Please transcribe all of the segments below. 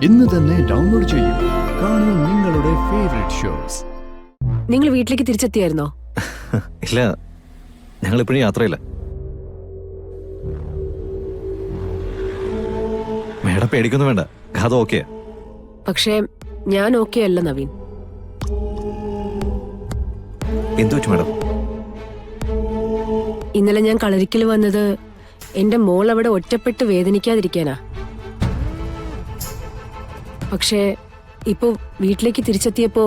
ഇന്ന് തന്നെ ഡൗൺലോഡ് ചെയ്യൂ. കാണൂ നിങ്ങളുടെ ഫേവറേറ്റ് ഷോസ്. നിങ്ങൾ വീട്ടിലേക്ക് തിരിച്ചെത്തിയായിരുന്നോ? ഇല്ല, ഞങ്ങൾ ഇപ്പോഴും യാത്രയില്ല. മേഡം പേടിക്കൊന്നും വേണ്ട, അത് ഓക്കെ. പക്ഷേ ഞാൻ ഓക്കെ അല്ല നവീൻ. എന്തു പറ്റി മേഡം? ഇന്നലെ ഞാൻ കളരിക്കൽ വന്നത് എന്റെ മോൾ അവിടെ ഒറ്റപ്പെട്ട് വേദനിക്കാതിരിക്കാനാ. പക്ഷേ ഇപ്പോ വീട്ടിലേക്ക് തിരിച്ചെത്തിയപ്പോ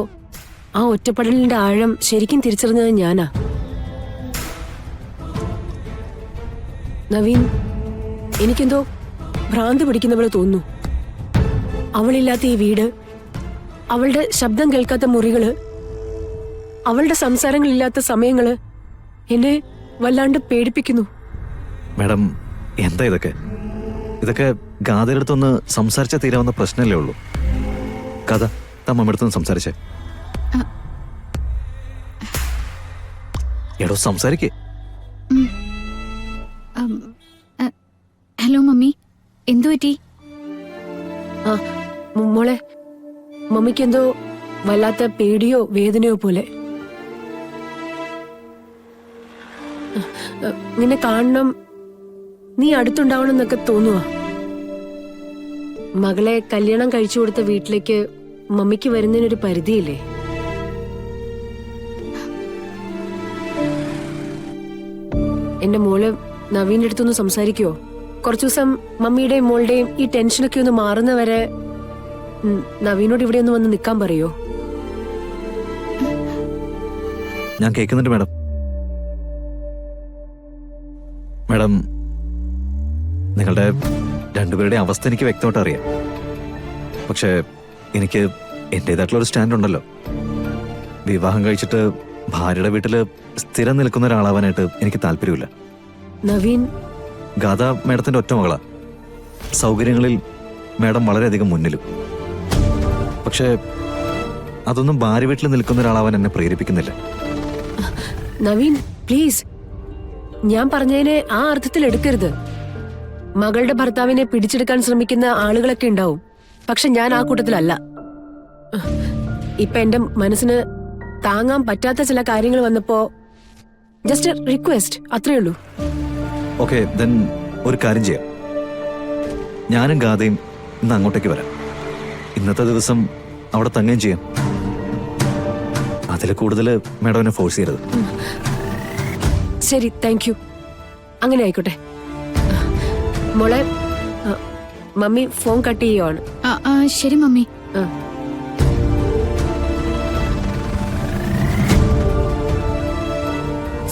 ആ ഒറ്റപ്പെടലിന്റെ ആഴം ശരിക്കും തിരിച്ചറിഞ്ഞത് ഞാനാ. നവീൻ, എനിക്കെന്തോ ഭ്രാന്ത് പിടിക്കുന്ന പോലെ തോന്നുന്നു. അവളില്ലാത്ത ഈ വീട്, അവളുടെ ശബ്ദം കേൾക്കാത്ത മുറികള്, അവളുടെ സംസാരങ്ങളില്ലാത്ത സമയങ്ങള് എന്നെ വല്ലാണ്ട് പേടിപ്പിക്കുന്നു. മേഡം, എന്താ ഇതൊക്കെ? ഇതൊക്കെ ഗാഥയുടെ അടുത്തൊന്ന് സംസാരിച്ചാൽ തീരാവുന്ന പ്രശ്നമല്ലേ ഉള്ളൂ. കഥ തമ്മടുത്തൊന്ന് സംസാരിച്ചേ. എടോ, സംസാരിക്കേ. ഹലോ മമ്മി, എന്തു പറ്റി? ആ മോളെ, മമ്മിക്കെന്തോ വല്ലാത്ത പേടിയോ വേദനയോ പോലെ. നിന്നെ കാണണം, നീ അടുത്തുണ്ടാവണം എന്നൊക്കെ തോന്നുവാ. മകളെ കല്യാണം കഴിച്ചു കൊടുത്ത വീട്ടിലേക്ക് മമ്മിക്ക് വരുന്നതിനൊരു പരിധിയില്ലേ? എന്റെ മോള് നവീന്റെ അടുത്തൊന്ന് സംസാരിക്കുവോ? കുറച്ചു ദിവസം മമ്മിയുടെയും മോളുടെയും ഈ ടെൻഷനൊക്കെ ഒന്ന് മാറുന്നവരെ നവീനോട് ഇവിടെ ഒന്ന് വന്ന് നിൽക്കാൻ പറയോ? ഞാൻ കേൾക്കുന്നുണ്ട് മേഡം. മേഡം, നിങ്ങളുടെ രണ്ടുപേരുടെ അവസ്ഥ എനിക്ക് വ്യക്തമായിട്ട് അറിയാം. പക്ഷേ എനിക്ക് എന്റേതായിട്ടുള്ള ഒരു സ്റ്റാൻഡ് ഉണ്ടല്ലോ. വിവാഹം കഴിച്ചിട്ട് ഭാര്യയുടെ വീട്ടില് സ്ഥിരം നിൽക്കുന്ന ഒരാളാവാനായിട്ട് എനിക്ക് താല്പര്യമില്ല. നവീൻ, ഗാഥ മേഡത്തിന്റെ ഒറ്റ മകളാ. സൗകര്യങ്ങളിൽ മേഡം വളരെയധികം മുന്നിലും. പക്ഷേ അതൊന്നും ഭാര്യ വീട്ടിൽ നിൽക്കുന്ന ഒരാളാവാൻ എന്നെ പ്രേരിപ്പിക്കുന്നില്ല. നവീൻ പ്ലീസ്, ഞാൻ പറഞ്ഞതിനെ ആ അർത്ഥത്തിൽ എടുക്കരുത്. മകളുടെ ഭർത്താവിനെ പിടിച്ചെടുക്കാൻ ശ്രമിക്കുന്ന ആളുകളൊക്കെ ഉണ്ടാവും. പക്ഷെ ഞാൻ ആ കൂട്ടത്തിലല്ല. ഇപ്പൊ എന്റെ മനസ്സിന് താങ്ങാൻ പറ്റാത്ത ചില കാര്യങ്ങൾ വന്നപ്പോ ജസ്റ്റ് റിക്വസ്റ്റ്, അത്രേ ഉള്ളൂ. ഓക്കെ, ദെൻ ഒരു കാര്യം ചെയ്യാം. ഞാനും ഗാഥയും ഇന്ന് അങ്ങോട്ടേക്ക് വരാം. ഇന്നത്തെ ദിവസം അവിടെ തങ്ങുകയും ചെയ്യാം. അതിൽ കൂടുതൽ മേഡം എന്നെ ഫോഴ്സ് ചെയ്യരുത്. ശരി, താങ്ക് യു. അങ്ങനെ ആയിക്കോട്ടെ. മോളെ, മമ്മി ഫോൺ കട്ട് ചെയ്യുവാണ്. ശരി മമ്മി.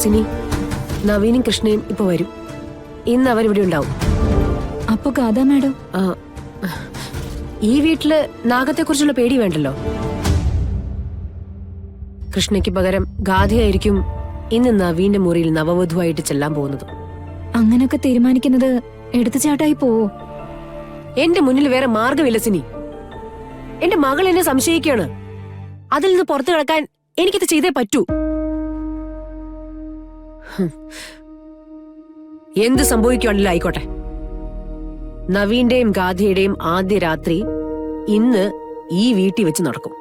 സിനി, നവീനും കൃഷ്ണയും ഇപ്പൊ വരും. ഇന്ന് അവരിവിടെ ഉണ്ടാവും. അപ്പൊ ഗാഥ മാഡം? ഈ വീട്ടില് നാഗത്തെ കുറിച്ചുള്ള പേടി വേണ്ടല്ലോ. കൃഷ്ണയ്ക്ക് പകരം ഗാഥയായിരിക്കും ഇന്ന് നവീന്റെ മുറിയിൽ നവവധുവായിട്ട് ചെല്ലാൻ പോകുന്നത്. അങ്ങനൊക്കെ തീരുമാനിക്കുന്നത് എടുത്തുചാട്ടായി പോവോ? എന്റെ മുന്നിൽ വേറെ മാർഗമില്ല സിനി. എന്റെ മകൾ എന്നെ സംശയിക്കുകയാണ്. അതിൽ നിന്ന് പുറത്തു കിടക്കാൻ എനിക്കിത് ചെയ്തേ പറ്റൂ. എന്ത് സംഭവിക്കുകയാണല്ലോ ആയിക്കോട്ടെ. നവീന്റെയും ഗാഥയുടെയും ആദ്യ രാത്രി ഇന്ന് ഈ വീട്ടിൽ വെച്ച് നടക്കും.